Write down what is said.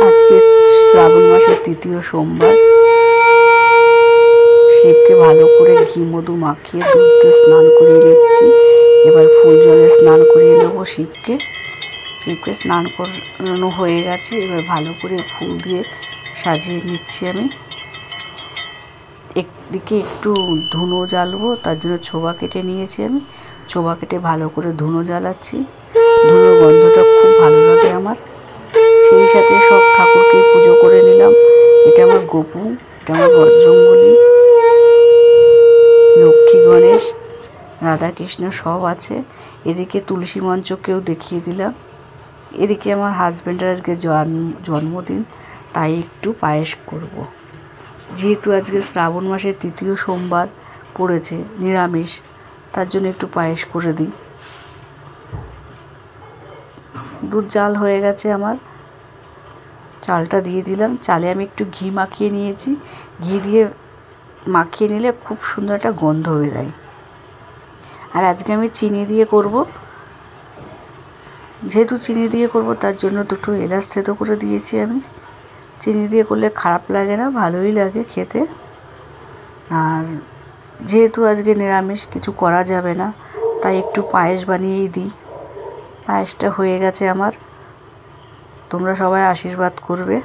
আজকে শ্রাবণ মাসের তৃতীয় সোমবার। শিবকে ভালো করে ঘি মধু মাখিয়ে দুধ দিয়ে স্নান করিয়ে নিচ্ছি। এবার ফুল জলে স্নান করিয়ে নেব শিবকে। স্নান করানো হয়ে গেছে। এবার ভালো করে ফুল দিয়ে সাজিয়ে নিচ্ছি আমি। একদিকে একটু ধুনো জ্বালবো, তার জন্য ছোবা কেটে নিয়েছি আমি। ছোবা কেটে ভালো করে ধুনো জ্বালাচ্ছি। ধুনোর গন্ধটা খুব ভালো লাগে আমার। সেই সাথে সব ঠাকুরকে পুজো করে নিলাম। এটা আমার গোপু, এটা আমার বজরংবলী, লক্ষ্মী, গণেশ, রাধাকৃষ্ণ সব আছে। এদিকে তুলসী মঞ্চকেও দেখিয়ে দিলাম। এদিকে আমার হাজব্যান্ডের আজকে জন্মদিন, তাই একটু পায়েস করব। যেহেতু আজকে শ্রাবণ মাসের তৃতীয় সোমবার পড়েছে, নিরামিষ, তার জন্য একটু পায়েস করে দিই। দুধ জাল হয়ে গেছে আমার, চালটা দিয়ে দিলাম। চালে আমি একটু ঘি মাখিয়ে নিয়েছি। ঘি দিয়ে মাখিয়ে নিলে খুব সুন্দর একটা গন্ধ বেরোয়। আর আজকে আমি চিনি দিয়ে করব। যেহেতু চিনি দিয়ে করব, তার জন্য দুটো এলাচ থেতো করে দিয়েছি আমি। চিনি দিয়ে করলে খারাপ লাগে না, ভালোই লাগে খেতে। আর যেহেতু আজকে নিরামিষ, কিছু করা যাবে না, তাই একটু পায়েস বানিয়েই দিই। পায়েসটা হয়ে গেছে আমার। তোমরা সবাই আশীর্বাদ করবে।